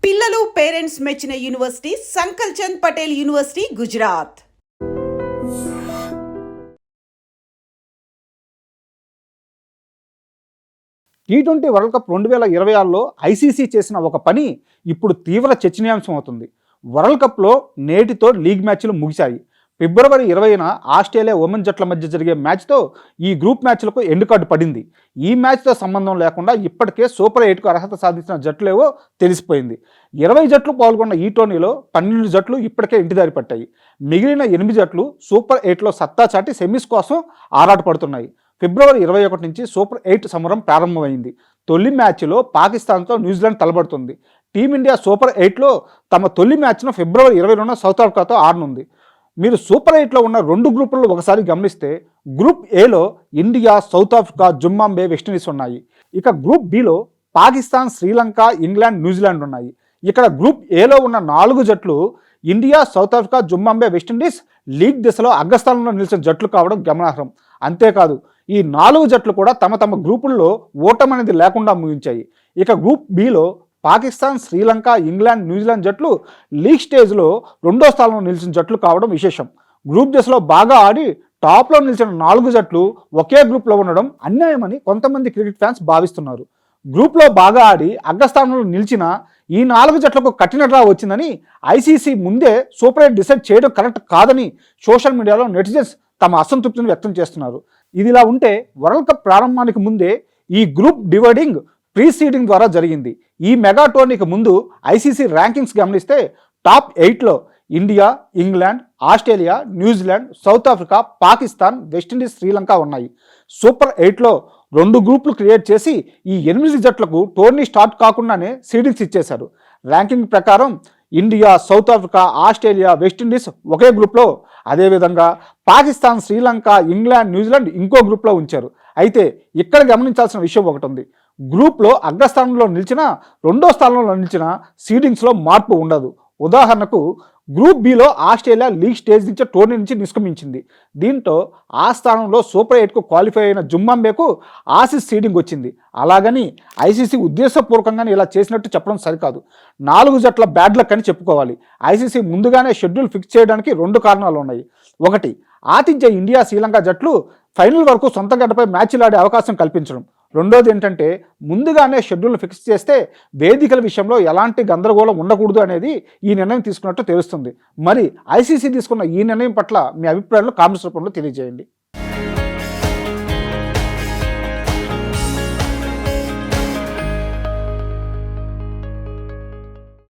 పిల్లలు పేరెంట్స్ మెచ్చిన university Sankalchand Patel university Gujarat. T20 world cup 2026లో ఐసీసీ చేసిన ఒక పని ఇప్పుడు తీవ్ర చర్చనీయాంశం అవుతుంది. వరల్డ్ కప్లో నేటితో లీగ్ మ్యాచ్లు ముగిశాయి. ఫిబ్రవరి 20న ఆస్ట్రేలియా ఉమెన్ జట్ల మధ్య జరిగే మ్యాచ్తో ఈ గ్రూప్ మ్యాచ్లకు ఎండ్ కార్డు పడింది. ఈ మ్యాచ్తో సంబంధం లేకుండా ఇప్పటికే సూపర్ 8కు అర్హత సాధించిన జట్లేవో తెలిసిపోయింది. 20 జట్లు పాల్గొన్న ఈ టోర్నీలో 12 జట్లు ఇప్పటికే ఇంటిదారి పట్టాయి. మిగిలిన 8 జట్లు సూపర్ 8లో సత్తా చాటి సెమీస్ కోసం ఆరాటపడుతున్నాయి. ఫిబ్రవరి 21 నుంచి సూపర్ 8 సమరం ప్రారంభమైంది. తొలి మ్యాచ్లో పాకిస్తాన్తో న్యూజిలాండ్ తలబడుతుంది. టీమిండియా సూపర్ 8లో తమ తొలి మ్యాచ్ను ఫిబ్రవరి 22న సౌత్ ఆఫ్రికాతో ఆడనుంది. మీరు సూపర్ 8లో ఉన్న 2 గ్రూపుల్లో ఒకసారి గమనిస్తే గ్రూప్ ఏలో India, South Africa, Zimbabwe, West Indies ఉన్నాయి. ఇక group below Pakistan, Sri Lanka, England, New Zealand ఉన్నాయి. ఇక్కడ గ్రూప్ ఏలో ఉన్న 4 జట్లు India, South Africa, Zimbabwe, West Indies league దిశలో అగ్రస్థానంలో నిలిచిన జట్లు కావడం గమనార్హం. అంతేకాదు ఈ 4 జట్లు కూడా తమ తమ గ్రూపుల్లో ఓటమనేది లేకుండా ముగించాయి. ఇక group below Pakistan, Sri Lanka, England, New Zealand జట్లు లీగ్ స్టేజ్లో 2వ స్థానంలో నిలిచిన జట్లు కావడం విశేషం. గ్రూప్ దశలో బాగా ఆడి టాప్లో నిలిచిన 4 జట్లు ఒకే గ్రూప్లో ఉండడం అన్యాయమని కొంతమంది క్రికెట్ ఫ్యాన్స్ భావిస్తున్నారు. గ్రూప్లో బాగా ఆడి అగ్రస్థానంలో నిలిచిన ఈ 4 జట్లకు కఠిన డ్రా వచ్చిందని ఐసీసీ ముందే సూపర్ 8 డిసైడ్ చేయడం కరెక్ట్ కాదని సోషల్ మీడియాలో నెటిజన్స్ తమ అసంతృప్తిని వ్యక్తం చేస్తున్నారు. ఇదిలా ఉంటే వరల్డ్ కప్ ప్రారంభానికి ముందే ఈ గ్రూప్ డివైడింగ్ ప్రీ సీడింగ్ ద్వారా జరిగింది. ఈ మెగా టోర్నీకి ముందు ఐసీసీ ర్యాంకింగ్స్ గమనిస్తే టాప్ 8లో India, England, Australia, New Zealand, South Africa, Pakistan, West Indies, Sri Lanka ఉన్నాయి. సూపర్ 8లో 2 గ్రూపులు క్రియేట్ చేసి ఈ 8 జట్లకు టోర్నీ స్టార్ట్ కాకుండానే సీడింగ్స్ ఇచ్చేశారు. ర్యాంకింగ్ ప్రకారం India, South Africa, Australia, West Indies ఒకే గ్రూప్లో, అదేవిధంగా పాకిస్తాన్, శ్రీలంక, ఇంగ్లాండ్, న్యూజిలాండ్ ఇంకో గ్రూప్లో ఉంచారు. అయితే ఇక్కడ గమనించాల్సిన విషయం ఒకటి ఉంది. గ్రూప్లో అగ్రస్థానంలో నిలిచిన, 2వ స్థానంలో నిలిచిన సీడింగ్స్లో మార్పు ఉండదు. ఉదాహరణకు group below Australia league stage నుంచి టోర్నీ నుంచి నిష్క్రమించింది. దీంతో ఆ స్థానంలో సూపర్ 8కు క్వాలిఫై అయిన జింబాబ్వేకు ఆసీస్ సీడింగ్ వచ్చింది. అలాగని ఐసీసీ ఉద్దేశపూర్వకంగానే ఇలా చేసినట్టు చెప్పడం సరికాదు. 4 జట్ల బ్యాడ్ లక్ అని చెప్పుకోవాలి. ఐసీసీ ముందుగానే షెడ్యూల్ ఫిక్స్ చేయడానికి 2 కారణాలు ఉన్నాయి. ఒకటి, ఆతిథ్య ఇండియా, శ్రీలంక జట్లు ఫైనల్ వరకు సొంత గడ్డపై మ్యాచ్లు ఆడే అవకాశం కల్పించడం. రెండోది ఏంటంటే ముందుగానే షెడ్యూల్ ఫిక్స్ చేస్తే వేదికల విషయంలో ఎలాంటి గందరగోళం ఉండకూడదు అనేది ఈ నిర్ణయం తీసుకున్నట్టు తెలుస్తుంది. మరి ఐసీసీ తీసుకున్న ఈ నిర్ణయం పట్ల మీ అభిప్రాయాలు కామెంట్స్ రూపంలో తెలియజేయండి.